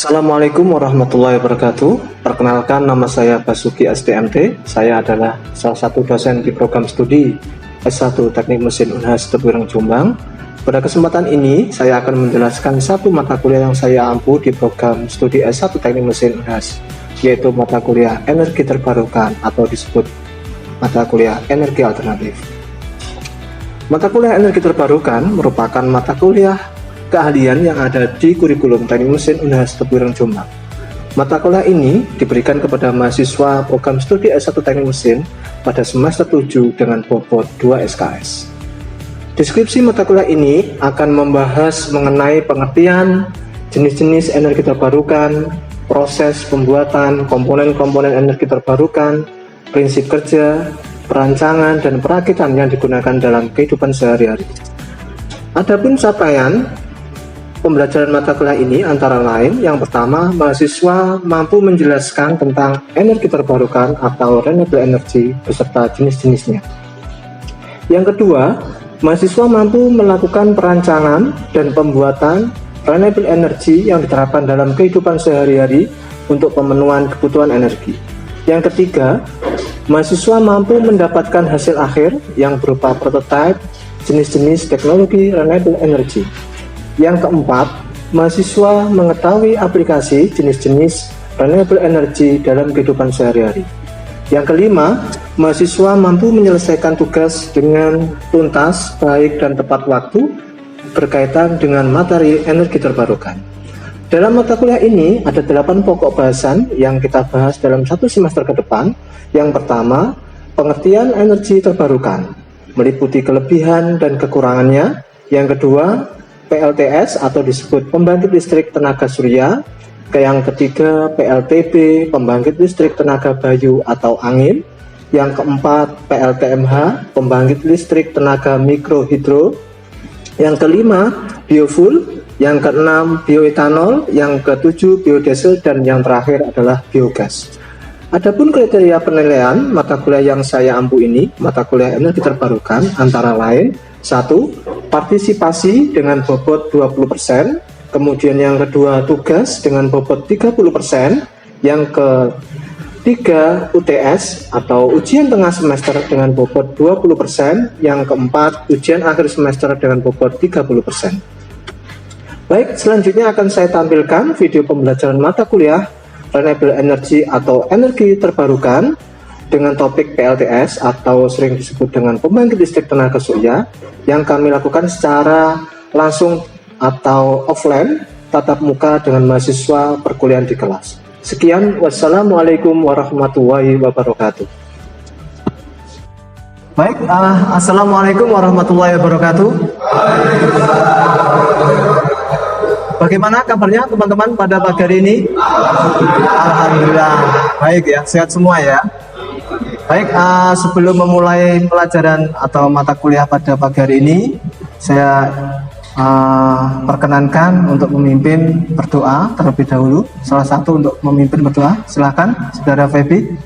Assalamualaikum warahmatullahi wabarakatuh. Perkenalkan, nama saya Basuki STMT. Saya adalah salah satu dosen di program studi S1 Teknik Mesin Unhas Tebuireng Jombang. Pada kesempatan ini, saya akan menjelaskan satu mata kuliah yang saya ampu di program studi S1 Teknik Mesin Unhas, yaitu mata kuliah Energi Terbarukan atau disebut mata kuliah Energi Alternatif. Mata kuliah Energi Terbarukan merupakan mata kuliah keahlian yang ada di kurikulum Teknik Mesin Unhas Tebuireng Jombang. Mata kuliah ini diberikan kepada mahasiswa program studi S1 Teknik Mesin pada semester 7 dengan bobot 2 SKS. Deskripsi mata kuliah ini akan membahas mengenai pengertian jenis-jenis energi terbarukan, proses pembuatan komponen-komponen energi terbarukan, prinsip kerja, perancangan, dan perakitan yang digunakan dalam kehidupan sehari-hari. Adapun capaian pembelajaran mata kuliah ini antara lain, yang pertama, mahasiswa mampu menjelaskan tentang energi terbarukan atau renewable energy beserta jenis-jenisnya. Yang kedua, mahasiswa mampu melakukan perancangan dan pembuatan renewable energy yang diterapkan dalam kehidupan sehari-hari untuk pemenuhan kebutuhan energi. Yang ketiga, mahasiswa mampu mendapatkan hasil akhir yang berupa prototipe jenis-jenis teknologi renewable energy. Yang keempat, mahasiswa mengetahui aplikasi jenis-jenis renewable energy dalam kehidupan sehari-hari. Yang kelima, mahasiswa mampu menyelesaikan tugas dengan tuntas, baik, dan tepat waktu berkaitan dengan materi energi terbarukan. Dalam mata kuliah ini ada 8 pokok bahasan yang kita bahas dalam satu semester ke depan. Yang pertama, pengertian energi terbarukan, meliputi kelebihan dan kekurangannya. Yang kedua, PLTS atau disebut pembangkit listrik tenaga surya. Yang ketiga, PLTB, pembangkit listrik tenaga bayu atau angin. Yang keempat, PLTMH, pembangkit listrik tenaga mikrohidro. Yang kelima, biofuel. Yang keenam, bioetanol. Yang ketujuh, biodiesel. Dan yang terakhir adalah biogas. Adapun kriteria penilaian mata kuliah yang saya ampu ini, mata kuliah energi terbarukan, antara lain: 1. Partisipasi dengan bobot 20%, kemudian yang kedua tugas dengan bobot 30%, yang ketiga UTS atau ujian tengah semester dengan bobot 20%, yang keempat ujian akhir semester dengan bobot 30%. Baik, selanjutnya akan saya tampilkan video pembelajaran mata kuliah Renewable Energy atau energi terbarukan dengan topik PLTS atau sering disebut dengan pembangkit listrik tenaga surya, yang kami lakukan secara langsung atau offline tatap muka dengan mahasiswa perkuliahan di kelas. Sekian, wassalamualaikum warahmatullahi wabarakatuh. Baik, assalamualaikum warahmatullahi wabarakatuh. Bagaimana kabarnya teman-teman pada pagi hari ini? Alhamdulillah baik ya, sehat semua ya. Baik, sebelum memulai pelajaran atau mata kuliah pada pagi hari ini, saya perkenankan untuk memimpin berdoa terlebih dahulu. Salah satu untuk memimpin berdoa, silakan Saudara Febi.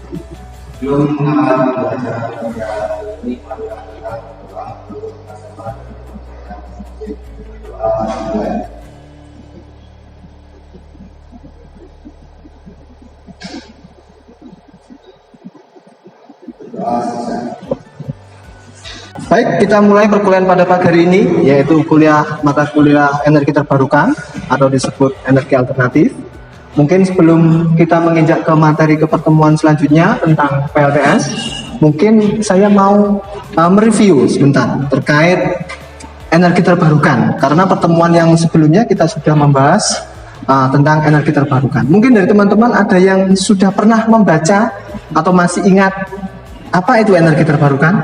Baik, kita mulai perkuliahan pada pagi hari ini, yaitu mata kuliah energi terbarukan atau disebut energi alternatif. Mungkin sebelum kita menginjak ke materi ke pertemuan selanjutnya tentang PLTS, mungkin saya mau mereview sebentar terkait energi terbarukan, karena pertemuan yang sebelumnya kita sudah membahas tentang energi terbarukan. Mungkin dari teman-teman ada yang sudah pernah membaca atau masih ingat apa itu energi terbarukan?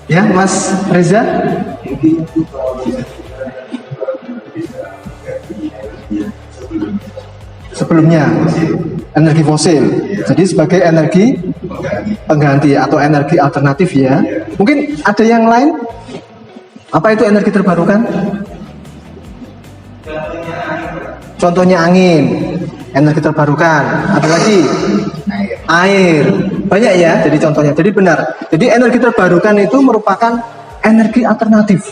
Ya, Mas Reza? Sebelumnya, energi fosil. Jadi sebagai energi pengganti atau energi alternatif ya. Mungkin ada yang lain? Apa itu energi terbarukan? Contohnya angin, energi terbarukan. Ada lagi? Air. Banyak ya, jadi contohnya. Jadi benar. Jadi energi terbarukan itu merupakan energi alternatif,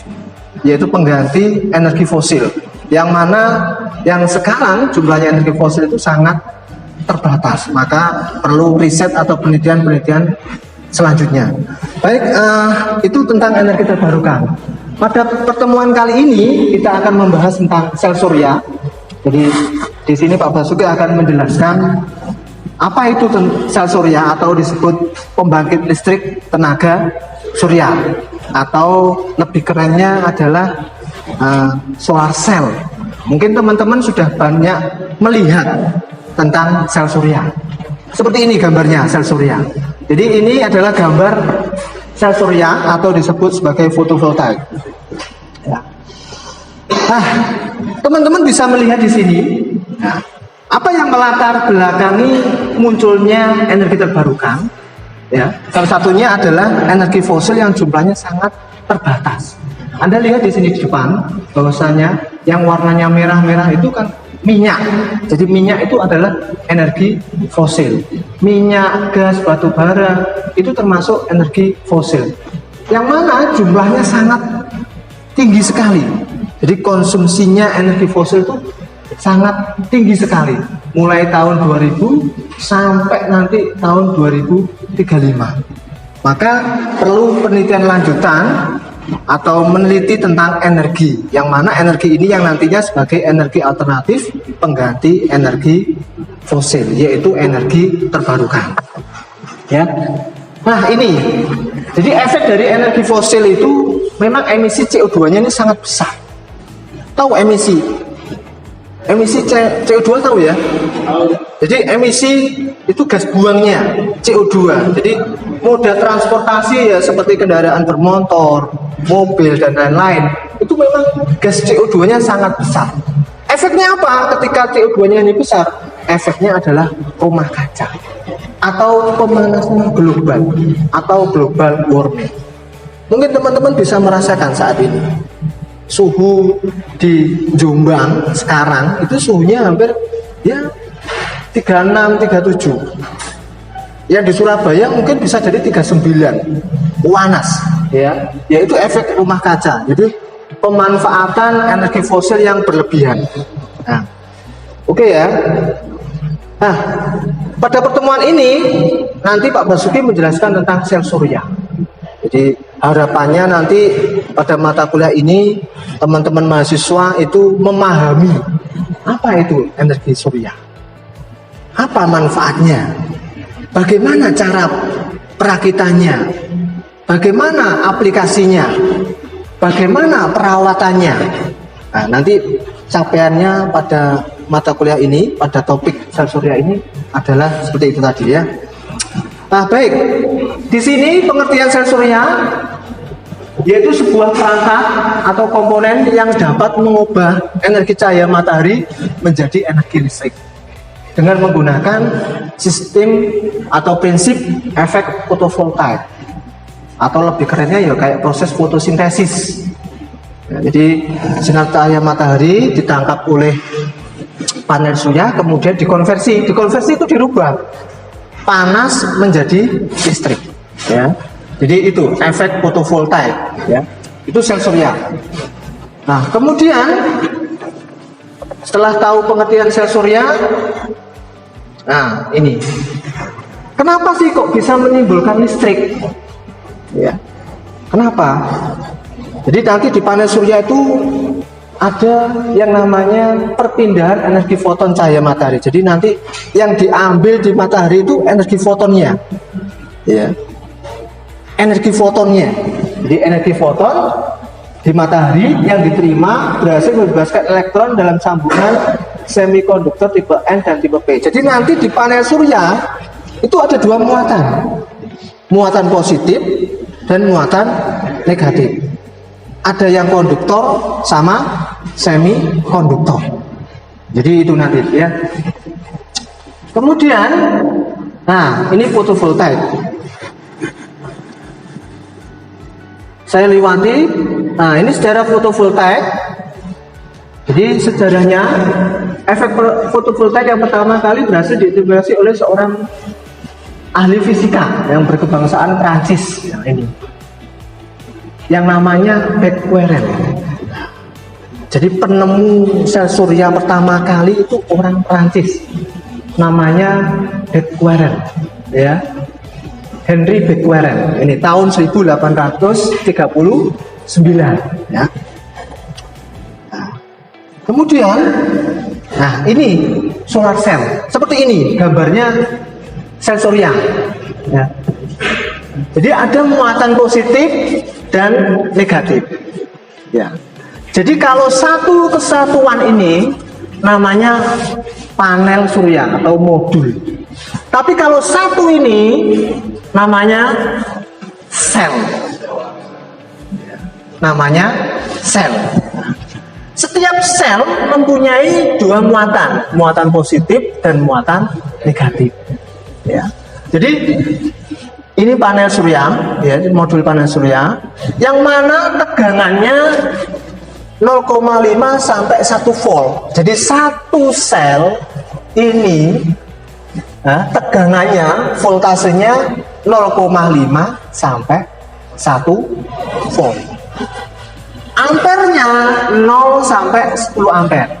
yaitu pengganti energi fosil. yang mana yang sekarang jumlahnya energi fosil itu sangat terbatas, maka perlu riset atau penelitian-penelitian selanjutnya. Baik, itu tentang energi terbarukan. Pada pertemuan kali ini kita akan membahas tentang sel surya. Jadi di sini Pak Basuki akan menjelaskan apa itu sel surya atau disebut pembangkit listrik tenaga surya, atau lebih kerennya adalah solar cell. Mungkin teman-teman sudah banyak melihat tentang sel surya. Seperti ini gambarnya sel surya. Jadi ini adalah gambar sel surya atau disebut sebagai fotovoltaik. Ya. Teman-teman bisa melihat di sini apa yang melatar belakangi munculnya energi terbarukan. Ya, salah satunya adalah energi fosil yang jumlahnya sangat terbatas. Anda lihat di sini di depan bahwasanya yang warnanya merah-merah itu kan minyak. Jadi minyak itu adalah energi fosil. Minyak, gas, batu bara itu termasuk energi fosil. Yang mana jumlahnya sangat tinggi sekali. Jadi konsumsinya energi fosil itu sangat tinggi sekali. Mulai tahun 2000 sampai nanti tahun 2035. Maka perlu penelitian lanjutan atau meneliti tentang energi, yang mana energi ini yang nantinya sebagai energi alternatif pengganti energi fosil, yaitu energi terbarukan. Ya. Nah ini, jadi efek dari energi fosil itu memang emisi CO2-nya ini sangat besar. Tahu emisi CO2 tahu ya? Jadi emisi itu gas buangnya CO2. Jadi moda transportasi ya seperti kendaraan bermotor, mobil dan lain-lain, itu memang gas CO2-nya sangat besar. Efeknya apa ketika CO2-nya ini besar? Efeknya adalah rumah kaca atau pemanasan global atau global warming. Mungkin teman-teman bisa merasakan saat ini suhu di Jombang sekarang itu suhunya hampir ya 36, 37. Yang di Surabaya mungkin bisa jadi 39, panas ya. Yaitu efek rumah kaca. Jadi pemanfaatan energi fosil yang berlebihan. Nah, oke ya. Nah, pada pertemuan ini nanti Pak Basuki menjelaskan tentang sel surya. Jadi harapannya nanti pada mata kuliah ini teman-teman mahasiswa itu memahami apa itu energi surya, apa manfaatnya, bagaimana cara perakitannya, bagaimana aplikasinya, bagaimana perawatannya. Nah, nanti capaiannya pada mata kuliah ini, pada topik sel surya ini adalah seperti itu tadi ya. Nah, baik. Di sini pengertian sel surya yaitu sebuah perangkat atau komponen yang dapat mengubah energi cahaya matahari menjadi energi listrik dengan menggunakan sistem atau prinsip efek fotovoltaik, atau lebih kerennya ya kayak proses fotosintesis. Ya, jadi sinar cahaya matahari ditangkap oleh panel surya, kemudian dikonversi itu dirubah panas menjadi listrik ya. Jadi itu efek fotovoltaik ya. Itu sel surya. Nah, kemudian setelah tahu pengertian sel surya, nah ini kenapa sih kok bisa menimbulkan listrik ya? Kenapa? Jadi nanti di panel surya itu ada yang namanya perpindahan energi foton cahaya matahari. Jadi nanti yang diambil di matahari itu energi fotonnya, ya, energi fotonnya. Jadi energi foton di matahari yang diterima berhasil membebaskan elektron dalam sambungan semikonduktor tipe N dan tipe P. Jadi nanti di panel surya itu ada dua muatan positif dan muatan negatif. Ada yang konduktor sama semikonduktor. Jadi itu nanti ya. Kemudian, nah ini fotovoltaik. Saya lewati. Nah ini sejarah fotovoltaik. Jadi sejarahnya efek fotovoltaik yang pertama kali berhasil diintegrasi oleh seorang ahli fisika yang berkebangsaan Prancis yang ini, yang namanya Becquerel. Jadi penemu sel surya pertama kali itu orang Prancis, namanya Becquerel, ya, Henry Becquerel. Ini tahun 1839, ya. Nah, kemudian, nah ini solar cell, seperti ini gambarnya sel surya, ya. Jadi ada muatan positif dan negatif, ya. Jadi kalau satu kesatuan ini namanya panel surya atau modul. Tapi kalau satu ini namanya sel. Namanya sel. Setiap sel mempunyai dua muatan, muatan positif dan muatan negatif. Ya. Jadi ini panel surya, ya, modul panel surya, yang mana tegangannya 0,5 sampai 1 volt. Jadi satu sel ini tegangannya, voltasenya 0,5 sampai 1 volt. Ampernya 0 sampai 10 ampere.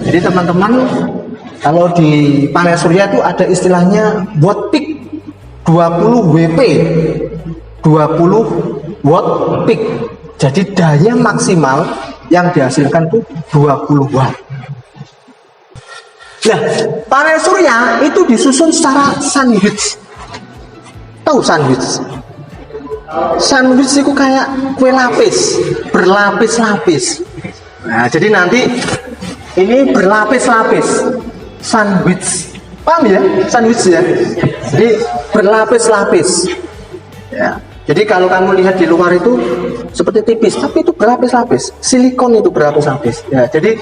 Jadi teman-teman, kalau di panel surya itu ada istilahnya watt peak 20 WP, 20 watt peak. Jadi daya maksimal yang dihasilkan itu 20 watt. Nah, panel surya itu disusun secara sandwich. Tahu sandwich? Sandwich itu kayak kue lapis, berlapis-lapis. Nah, jadi nanti ini berlapis-lapis, sandwich. Paham ya? Sandwich ya. Jadi berlapis-lapis. Ya. Jadi kalau kamu lihat di luar itu seperti tipis, tapi itu berlapis-lapis. Silikon itu berlapis-lapis. Ya, jadi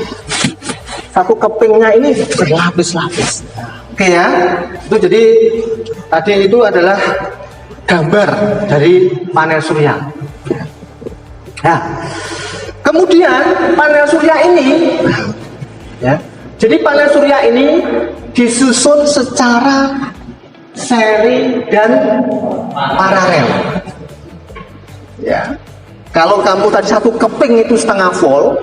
satu kepingnya ini berlapis-lapis. Oke ya. Itu jadi tadi itu adalah gambar dari panel surya. Nah, kemudian panel surya ini, ya. Jadi panel surya ini disusun secara seri dan paralel. Ya, kalau kamu tadi satu keping itu setengah volt,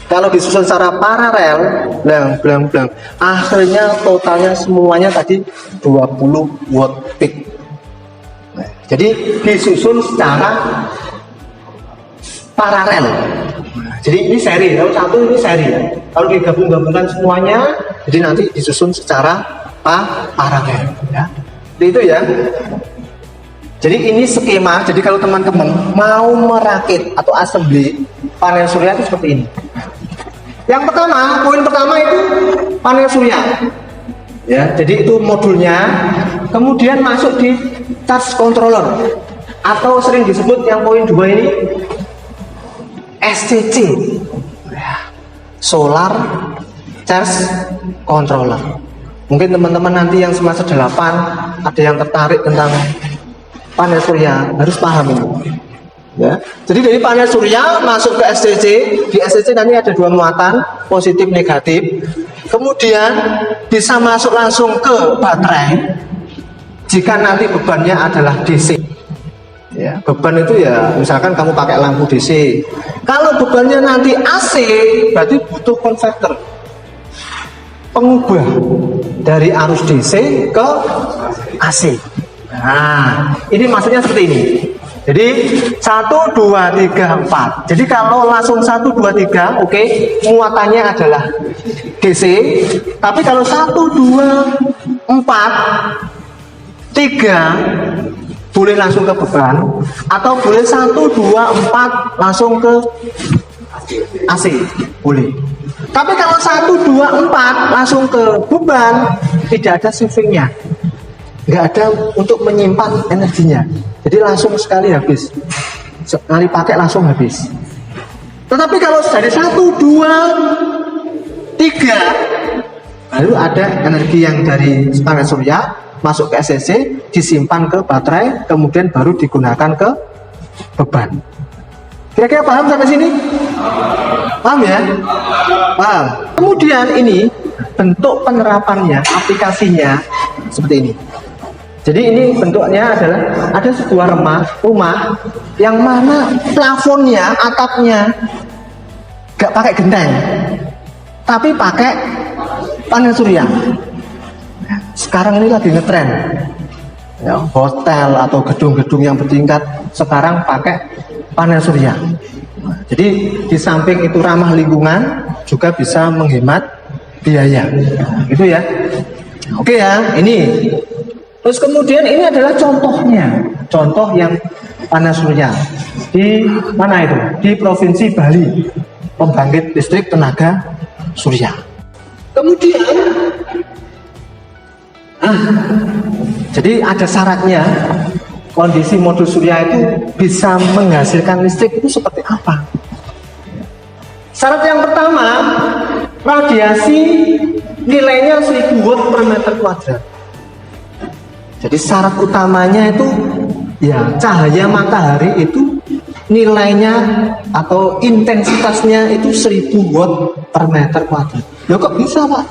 kalau disusun secara paralel, blang, akhirnya totalnya semuanya tadi 20 watt peak. Nah, jadi disusun secara paralel. Nah, jadi ini seri, kalau satu ini seri ya. Kalau digabung-gabungkan semuanya, jadi nanti disusun secara paralel. Ya, itu ya. Jadi ini skema. Jadi kalau teman-teman mau merakit atau assembly panel surya itu seperti ini. Yang pertama, poin pertama itu panel surya. Ya, jadi itu modulnya. Kemudian masuk di charge controller atau sering disebut yang poin 2 ini SCC. Solar Charge Controller. Mungkin teman-teman nanti yang semester 8 ada yang tertarik tentang panel surya, harus paham ini. Ya. Jadi dari panel surya masuk ke SCC, di SCC nanti ada dua muatan, positif negatif. Kemudian bisa masuk langsung ke baterai jika nanti bebannya adalah DC. Ya, beban itu ya misalkan kamu pakai lampu DC. Kalau bebannya nanti AC, berarti butuh konverter, pengubah dari arus DC ke AC. Nah, ini maksudnya seperti ini. Jadi 1, 2, 3, 4. Jadi kalau langsung 1, 2, 3, oke, muatannya adalah DC. Tapi kalau 1, 2, 4, 3 boleh langsung ke beban, atau boleh 1, 2, 4 langsung ke AC, boleh. Tapi kalau 1, 2, 4 langsung ke beban, tidak ada savingnya, nggak ada untuk menyimpan energinya. Jadi langsung sekali habis, sekali pakai langsung habis. Tetapi kalau dari 1, 2, 3 lalu ada energi yang dari panel surya masuk ke SCC, disimpan ke baterai, kemudian baru digunakan ke beban. Kira-kira paham sampai sini? Paham ya? Paham. Kemudian ini bentuk penerapannya, aplikasinya seperti ini. Jadi ini bentuknya adalah ada sebuah rumah yang mana plafonnya, atapnya gak pakai genteng, tapi pakai panel surya. Sekarang ini lagi ngetren, ya, hotel atau gedung-gedung yang bertingkat sekarang pakai panel surya. Jadi di samping itu ramah lingkungan, juga bisa menghemat biaya, gitu ya. Oke ya, ini. Terus kemudian ini adalah contohnya, contoh yang panel surya di mana itu? Di Provinsi Bali, pembangkit listrik tenaga surya. Kemudian, jadi ada syaratnya. Kondisi modul surya itu bisa menghasilkan listrik itu seperti apa? Syarat yang pertama, radiasi nilainya 1000 watt per meter kuadrat. Jadi syarat utamanya itu ya cahaya matahari itu nilainya atau intensitasnya itu 1000 watt per meter kuadrat. Ya kok bisa Pak?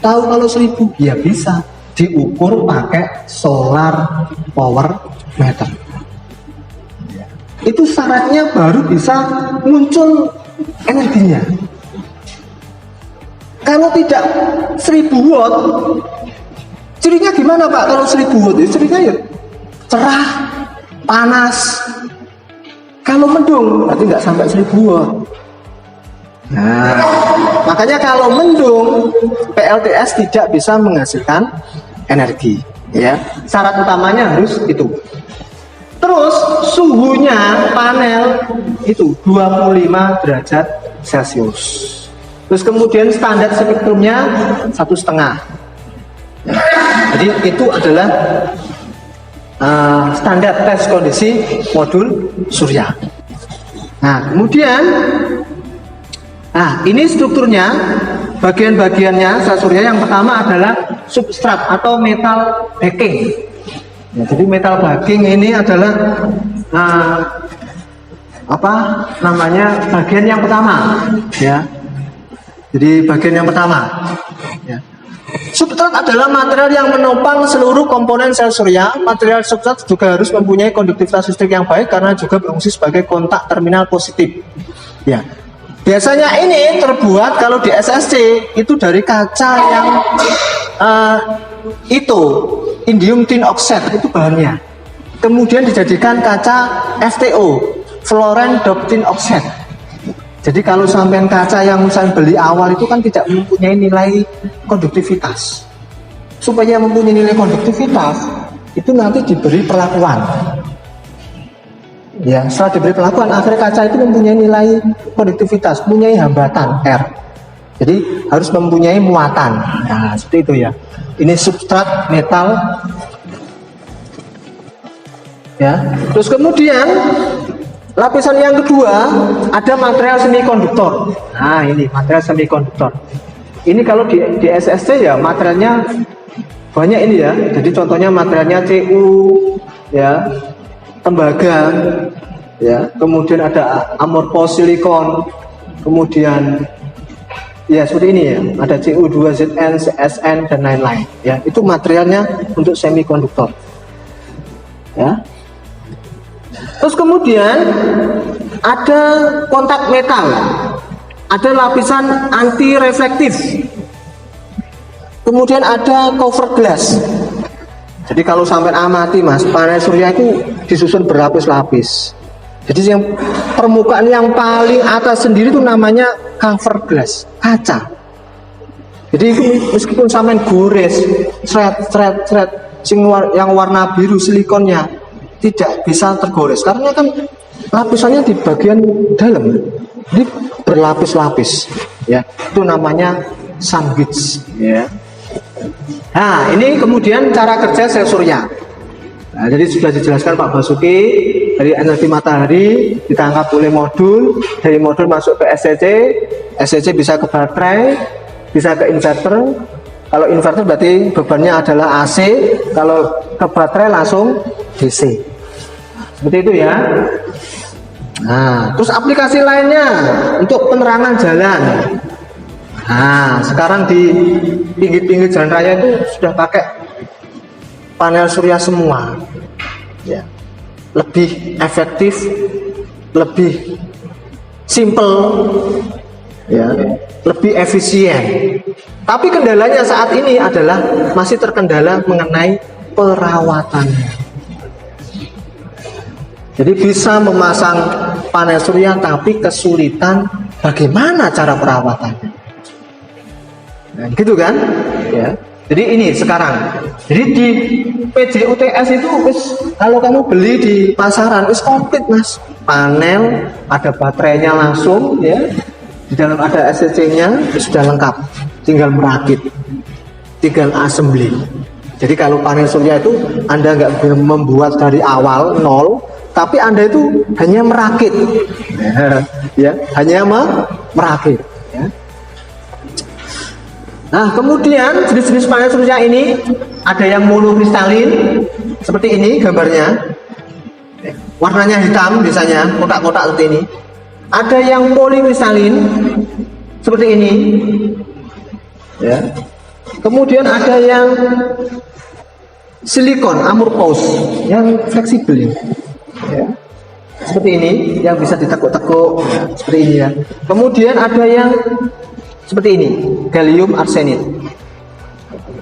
Tahu kalau 1000? Ya bisa, diukur pakai solar power meter. Itu syaratnya baru bisa muncul energinya. Kalau tidak 1000 watt, cirinya gimana Pak? Kalau 1000 watt itu cirinya ya cerah, panas. Kalau mendung berarti nggak sampai 1000 watt. Nah, makanya kalau mendung PLTS tidak bisa menghasilkan energi. Ya, syarat utamanya harus itu. Terus suhunya panel itu 25 derajat Celcius. Terus kemudian standar spektrumnya 1,5. Jadi itu adalah standar tes kondisi modul surya. Nah kemudian, ini strukturnya, bagian-bagiannya sel surya. Yang pertama adalah substrat atau metal backing. Ya, jadi metal backing ini adalah bagian yang pertama, ya. Jadi bagian yang pertama, ya. Substrat adalah material yang menopang seluruh komponen sel surya. Material substrat juga harus mempunyai konduktivitas listrik yang baik karena juga berfungsi sebagai kontak terminal positif. Ya. Biasanya ini terbuat kalau di SSC itu dari kaca yang indium tin oxide itu bahannya. Kemudian dijadikan kaca FTO, fluorine doped tin oxide. Jadi kalau sampean kaca yang saya beli awal itu kan tidak mempunyai nilai konduktivitas. Supaya mempunyai nilai konduktivitas, itu nanti diberi perlakuan. Ya, setelah diberi perlakuan, akhirnya kaca itu mempunyai nilai konduktivitas, mempunyai hambatan R. Jadi harus mempunyai muatan. Nah, seperti itu ya. Ini substrat metal. Ya. Terus kemudian lapisan yang kedua ada material semikonduktor. Nah, ini material semikonduktor. Ini kalau di SSC ya materialnya banyak ini ya. Jadi contohnya materialnya Cu, ya, tembaga, ya. Kemudian ada amorphous silikon, kemudian ya seperti ini ya. Ada Cu2Zn, CSN dan lain-lain. Ya, itu materialnya untuk semikonduktor. Ya. Terus kemudian ada kontak metal, ada lapisan anti reflektif, kemudian ada cover glass. Jadi kalau sampai amati mas, panel surya itu disusun berlapis-lapis. Jadi yang permukaan yang paling atas sendiri itu namanya cover glass, kaca. Jadi meskipun sampai gores, thread yang warna biru silikonnya tidak bisa tergores karena kan lapisannya di bagian dalam, ini berlapis-lapis, ya. Itu namanya sandwich, ya. Nah, ini kemudian cara kerja sel surya. Nah, jadi sudah dijelaskan Pak Basuki, dari energi matahari ditangkap oleh modul, dari modul masuk ke SCC bisa ke baterai, bisa ke inverter. Kalau inverter berarti bebannya adalah AC, kalau ke baterai langsung DC. Seperti itu ya. Nah, terus aplikasi lainnya untuk penerangan jalan. Nah, sekarang di pinggir-pinggir jalan raya itu sudah pakai panel surya semua. Ya. Lebih efektif, lebih simple, ya, lebih efisien. Tapi kendalanya saat ini adalah masih terkendala mengenai perawatannya. Jadi bisa memasang panel surya tapi kesulitan bagaimana cara perawatannya. Nah, gitu kan? Ya. Jadi ini sekarang. Jadi di PJUTS itu kalau kamu beli di pasaran komplit Mas. Panel, ada baterainya langsung ya. Di dalam ada SCC-nya, sudah lengkap. Tinggal merakit. Tinggal assembly. Jadi kalau panel surya itu Anda nggak membuat dari awal nol, tapi Anda itu hanya merakit. Ya, hanya merakit ya. Nah, kemudian jenis-jenis panel surya ini ada yang monokristalin seperti ini gambarnya. Warnanya hitam biasanya, kotak-kotak seperti ini. Ada yang polikristalin seperti ini. Ya. Kemudian ada yang silikon amorphous yang fleksibel ini. Ya. Seperti ini yang bisa ditekuk-tekuk seperti ini ya. Kemudian ada yang seperti ini, gallium arsenide.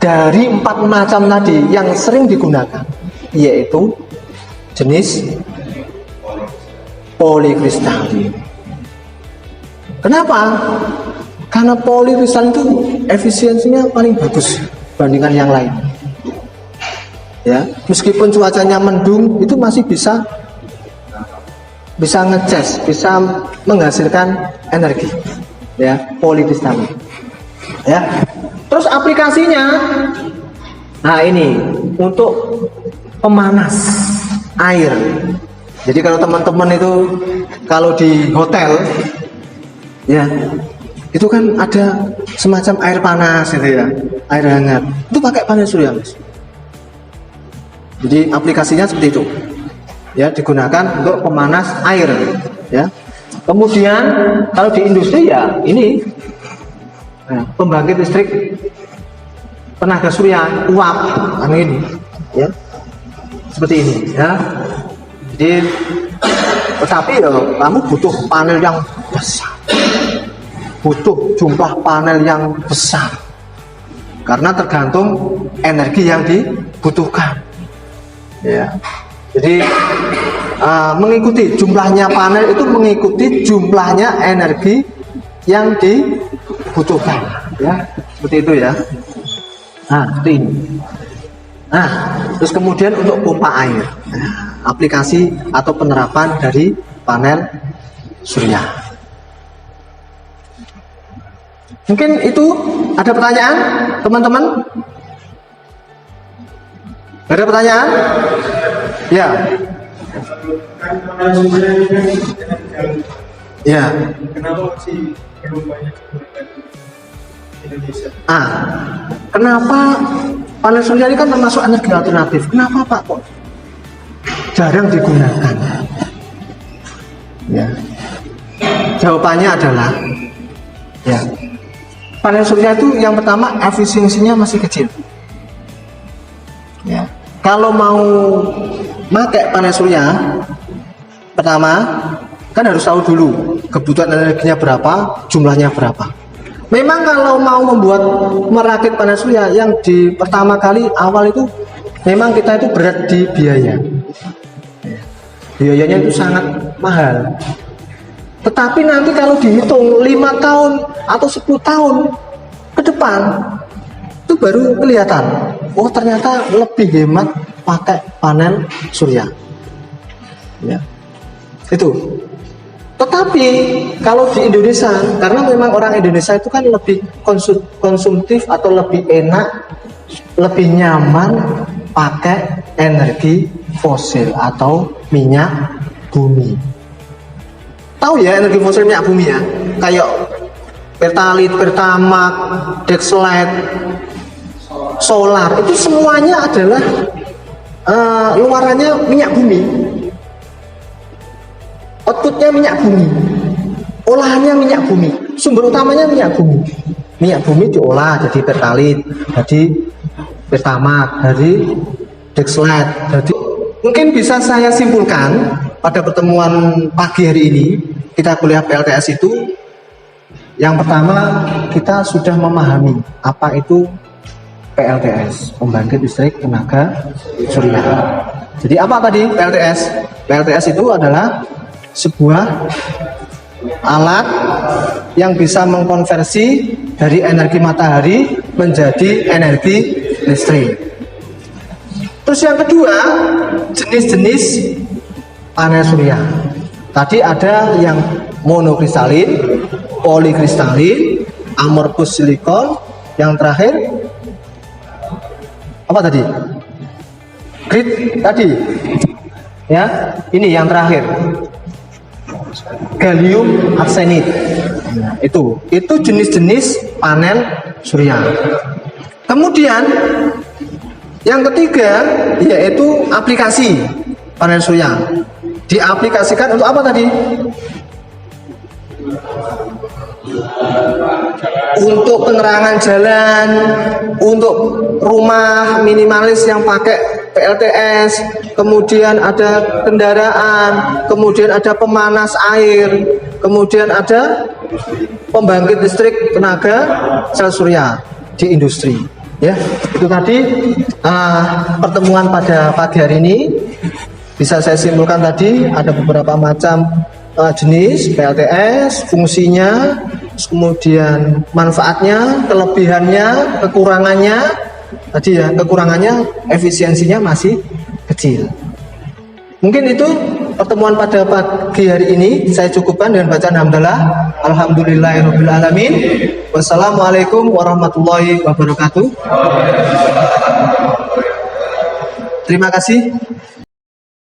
Dari 4 macam tadi yang sering digunakan, yaitu jenis polikristalin. Kenapa? Karena polikristalin itu efisiensinya paling bagus dibandingkan yang lain. Ya, meskipun cuacanya mendung, itu masih bisa ngecas, bisa menghasilkan energi. Ya, polikristalin. Ya. Terus aplikasinya, nah ini untuk pemanas air. Jadi kalau teman-teman itu kalau di hotel, ya itu kan ada semacam air panas gitu ya, air hangat. Itu pakai panel surya, Mas. Jadi aplikasinya seperti itu. Ya, digunakan untuk pemanas air. Ya. Kemudian kalau di industri ya ini pembangkit listrik tenaga surya uap ini ya seperti ini ya. Jadi tetapi ya, kamu butuh panel yang besar, butuh jumlah panel yang besar karena tergantung energi yang dibutuhkan ya. Jadi mengikuti jumlahnya panel itu mengikuti jumlahnya energi yang dibutuhkan ya, seperti itu ya. Nah, seperti ini. Nah, terus kemudian untuk pompa air, aplikasi atau penerapan dari panel surya. Mungkin itu ada pertanyaan teman-teman? Ada pertanyaan? Ya. Ya. Kenapa sih belum banyak digunakan di Indonesia? Kenapa panel surya ini kan termasuk energi alternatif? Kenapa Pak kok jarang digunakan? Ya. Jawabannya adalah, ya, panel surya itu yang pertama efisiensinya masih kecil. Ya. Kalau mau pakai panel surya, pertama kan harus tahu dulu kebutuhan energinya berapa, jumlahnya berapa. Memang kalau mau merakit panel surya yang di pertama kali awal itu memang kita itu berat di biaya. Biayanya itu sangat mahal. Tetapi nanti kalau dihitung 5 tahun atau 10 tahun ke depan itu baru kelihatan, oh ternyata lebih hemat pakai panel surya. Ya. Itu. Tetapi kalau di Indonesia, karena memang orang Indonesia itu kan lebih konsumtif atau lebih enak, lebih nyaman pakai energi fosil atau minyak bumi. Tahu ya energi fosil minyak bumi ya? Kayak Pertalite, Pertamax, Dexlite, solar, itu semuanya adalah luarannya minyak bumi. Outputnya minyak bumi, olahannya minyak bumi, sumber utamanya minyak bumi. Minyak bumi diolah jadi Pertalite, jadi Pertamax, jadi Dexlite. Jadi mungkin bisa saya simpulkan pada pertemuan pagi hari ini kita kuliah PLTS itu Yang pertama, kita sudah memahami apa itu PLTS, pembangkit listrik tenaga surya. Jadi apa tadi PLTS? PLTS itu adalah sebuah alat yang bisa mengkonversi dari energi matahari menjadi energi listrik. Terus yang kedua, jenis-jenis panel surya. Tadi ada yang monokristalin, polikristalin, amorphous silikon, yang terakhir apa tadi? Grid tadi. Ya, ini yang terakhir. Gallium arsenide. Nah, itu jenis-jenis panel surya. Kemudian yang ketiga yaitu aplikasi panel surya. Diaplikasikan untuk apa tadi? Untuk penerangan jalan, untuk rumah minimalis yang pakai PLTS, kemudian ada kendaraan, kemudian ada pemanas air, kemudian ada pembangkit listrik tenaga sel surya di industri. Ya, itu tadi pertemuan pada pagi hari ini. Bisa saya simpulkan tadi ada beberapa macam jenis PLTS, fungsinya, kemudian manfaatnya, kelebihannya, kekurangannya. Tadi ya, kekurangannya efisiensinya masih kecil. Mungkin itu pertemuan pada pagi hari ini. Saya cukupkan dengan bacaan hamdalah. Alhamdulillahirabbil alamin. Wassalamualaikum warahmatullahi wabarakatuh. Terima kasih.